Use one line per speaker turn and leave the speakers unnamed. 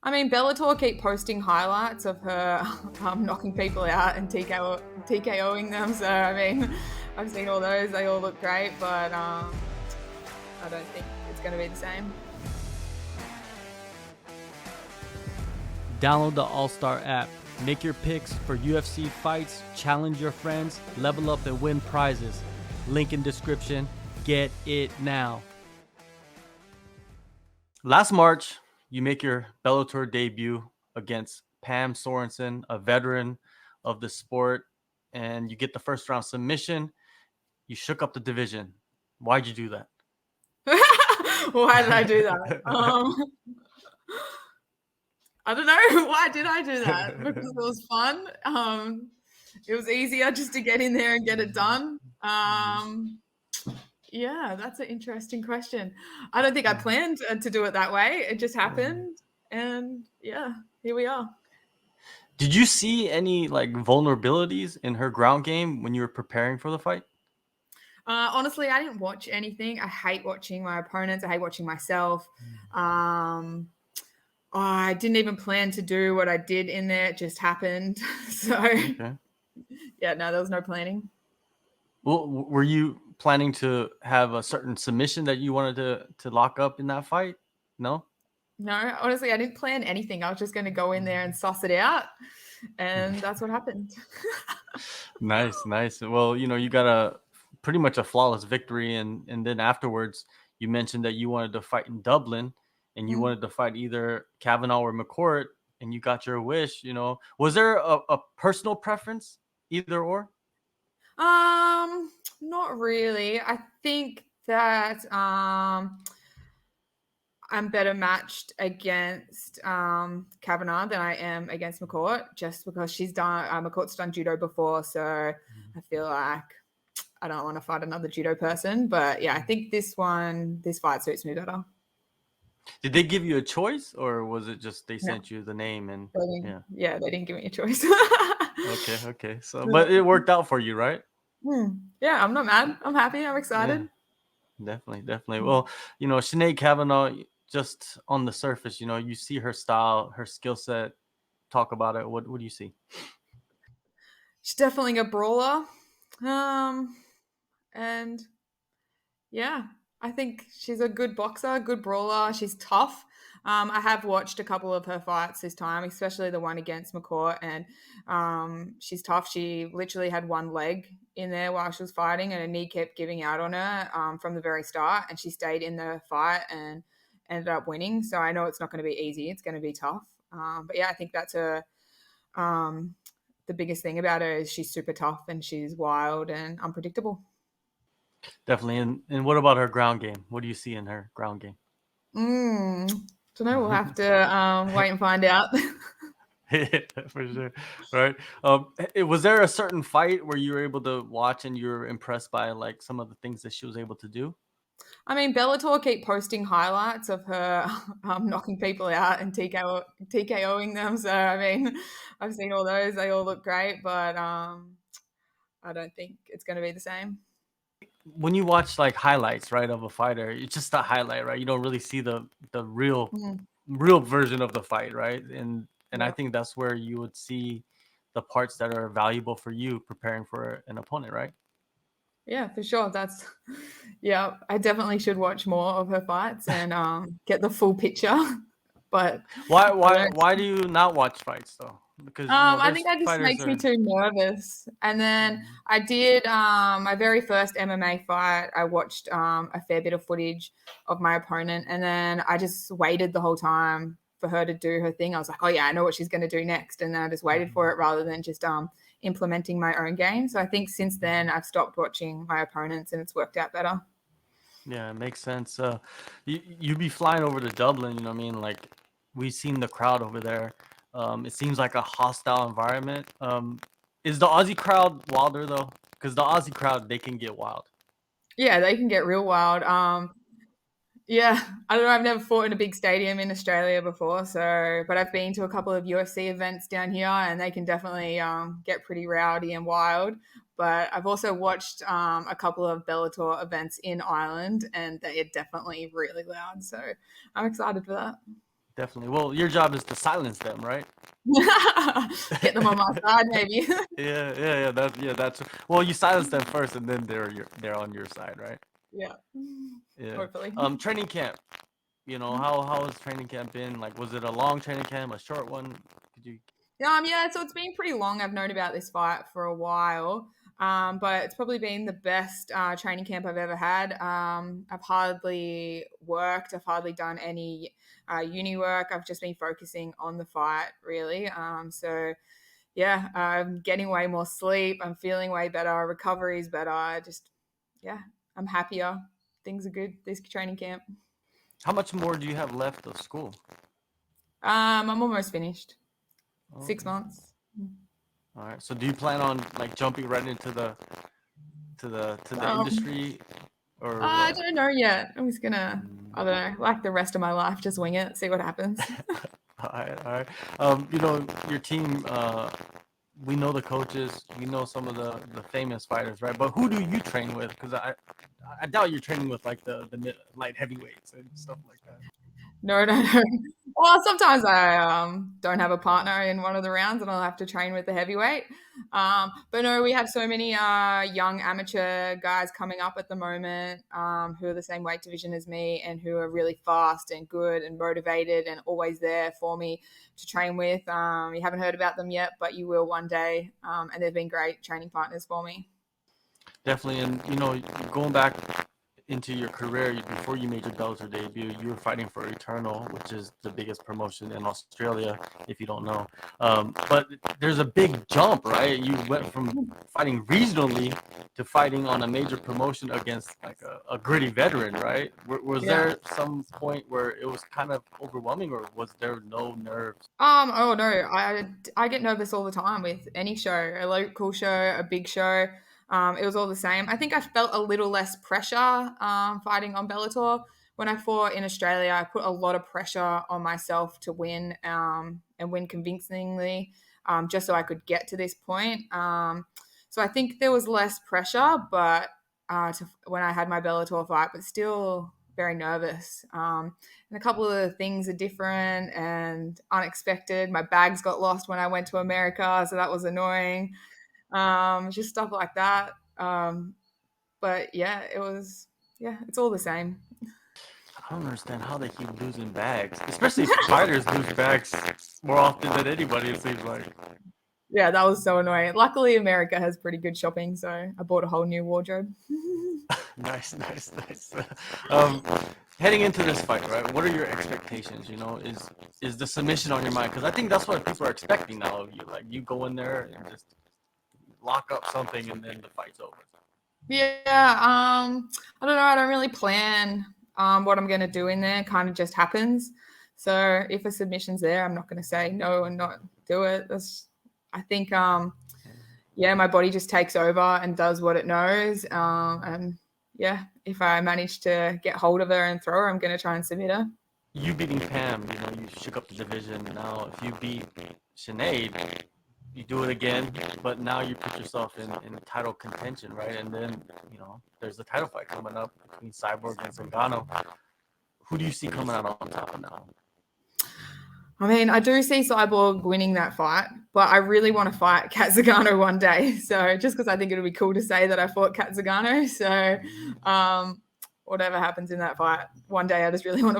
I mean, Bellator keep posting highlights of her knocking people out and TKOing them. So, I mean, I've seen all those. They all look great, but I don't think it's going to be the same.
Download the AllStar app. Make your picks for UFC fights, challenge your friends, level up and win prizes. Link in description. Get it now. Last March, you make your Bellator debut against Pam Sorensen, a veteran of the sport, and you get the first round submission. You shook up the division. Why'd you do that?
Why did I do that? I don't know. Why did I do that? Because it was fun. It was easier just to get in there and get it done. Yeah, that's an interesting question. I don't think I planned to do it that way. It just happened, and yeah, here we are.
Did you see any like vulnerabilities in her ground game when you were preparing for the fight?
Honestly, I didn't watch anything. I hate watching my opponents. I hate watching myself. Um, I didn't even plan to do what I did in there. It just happened. So,
Okay.
yeah, no, there was no planning.
Well, were you planning to have a certain submission that you wanted to lock up in that fight? No.
No, honestly, I didn't plan anything. I was just going to go in there and suss it out. And that's what happened.
Nice, nice. Well, you got a pretty much a flawless victory, and then afterwards, you mentioned that you wanted to fight in Dublin, and you wanted to fight either Kavanagh or McCourt, and you got your wish. Was there a personal preference, either or?
Not really. I think that I'm better matched against Kavanagh than I am against McCourt, just because McCourt's done judo before, so I feel like I don't want to fight another judo person. But yeah, I think this fight suits me better.
Did they give you a choice, or was it just they
No,
sent you the name and yeah?
they didn't give me a choice.
Okay, okay. So, but it worked out for you, right?
Yeah, I'm not mad. I'm happy. I'm
Yeah,
excited.
definitely, definitely. Well, Sinead Kavanagh, just on the surface, you see her style, her skill set. Talk about it. What do you see?
She's definitely a brawler. Um, and yeah, I think she's a good boxer, good brawler. She's tough. I have watched a couple of her fights this time, especially the one against McCourt, and she's tough. She literally had one leg in there while she was fighting, and her knee kept giving out on her from the very start, and she stayed in the fight and ended up winning. So I know it's not going to be easy. It's going to be tough. But yeah, I think that's um, the biggest thing about her is she's super tough and she's wild and unpredictable.
Definitely. And what about her ground game? What do you see in her ground game?
Don't know. We'll have to wait and find out.
Yeah, for sure. Right. Was there a certain fight where you were able to watch and you were impressed by like some of the things that she was able to do?
I mean, Bellator keep posting highlights of her knocking people out and TKOing them. So, I mean, I've seen all those. They all look great, but I don't think it's going to be the same.
When you watch like highlights, right, of a fighter, it's just a highlight, right? You don't really see the
Mm,
real version of the fight, right? And I
yeah.
think that's where you would see the parts that are valuable for you preparing for an opponent, right?
Yeah, for sure. Yeah, I definitely should watch more of her fights and get the full picture. But
Why
I don't
why
know.
why do you not watch fights though? Because
I
there's
think that just
fighters
makes me
are.
too nervous. And then I did my very first MMA fight. I watched a fair bit of footage of my opponent, and then I just waited the whole time for her to do her thing. I was like, oh yeah, I know what she's going to do next, and then I just waited for it rather than just implementing my own game. So I think since then I've stopped watching my opponents, and it's worked out better.
Yeah, it makes sense. You be flying over to Dublin, you know what I mean? Like we've seen the crowd over there. It seems like a hostile environment. Is the Aussie crowd wilder though? Because the Aussie crowd, they can get wild.
Yeah, they can get real wild. Yeah, I don't know. I've never fought in a big stadium in Australia before, but I've been to a couple of UFC events down here, and they can definitely get pretty rowdy and wild. But I've also watched a couple of Bellator events in Ireland, and they are definitely really loud. So I'm excited for that.
Definitely. Well, your job is to silence them, right?
Get them on my side, maybe.
That's well, you silence them first, and then they're on your side, right?
Yeah.
Yeah.
Hopefully.
Training camp. You know,
Mhm.
how has training camp been? Like, was it a long training camp, a short one? Could you?
Yeah, so it's been pretty long. I've known about this fight for a while, but it's probably been the best training camp I've ever had. I've hardly worked. I've hardly done any uni work. I've just been focusing on the fight, really. So yeah, I'm getting way more sleep. I'm feeling way better. Recovery is better. Yeah, I'm happier. Things are good this training camp.
How much more do you have left of school?
I'm almost finished. Six
Okay.
months.
All right. So do you plan on like jumping right into the
Um,
industry or
I
what?
don't know yet. I'm just gonna, I
Mm.
don't know, like the rest of my life, just wing it, see what happens.
All right, all right. Your team. We know the coaches. We know some of the famous fighters, right? But who do you train with? Because I doubt you're training with like the light heavyweights and stuff like that.
No, no, no. Well, sometimes I don't have a partner in one of the rounds, and I'll have to train with the heavyweight. But no, we have so many young amateur guys coming up at the moment who are the same weight division as me and who are really fast and good and motivated and always there for me to train with. You haven't heard about them yet, but you will one day, and they've been great training partners for me.
Definitely, and going back into your career before you made your Bellator debut, you were fighting for Eternal, which is the biggest promotion in Australia, if you don't know. But there's a big jump, right? You went from fighting regionally to fighting on a major promotion against like a gritty veteran, right? Was
Yeah.
there some point where it was kind of overwhelming, or was there no nerves?
Oh no, I get nervous all the time with any show, a local show, a big show. It was all the same. I think I felt a little less pressure fighting on Bellator. When I fought in Australia, I put a lot of pressure on myself to win and win convincingly, just so I could get to this point. So I think there was less pressure, but when I had my Bellator fight, but still very nervous. And a couple of the things are different and unexpected. My bags got lost when I went to America, so that was annoying. Just stuff like that. But yeah, it's all the same.
I don't understand how they keep losing bags, especially fighters lose bags more often than anybody. It seems like.
Yeah, that was so annoying. Luckily, America has pretty good shopping, so I bought a whole new wardrobe.
Nice, nice, nice. Um, Heading into this fight, right? What are your expectations? Is the submission on your mind? Because I think that's what people are expecting now of you. Like you go in there and just lock up something, and then the fight's over.
Yeah, I don't know. I don't really plan what I'm going to do in there. It kind of just happens. So if a submission's there, I'm not going to say no and not do it. I think, yeah, my body just takes over and does what it knows. And yeah, if I manage to get hold of her and throw her, I'm going to try and submit her.
You beating Pam, you shook up the division. Now, if you beat Sinead, you do it again, but now you put yourself in title contention, right? And then, there's the title fight coming up between Cyborg and Zingano. Who do you see coming out on top of now?
I mean, I do see Cyborg winning that fight, but I really want to fight Kat Zingano one day. So just because I think it would be cool to say that I fought Kat Zingano. So whatever happens in that fight, one day I just really want to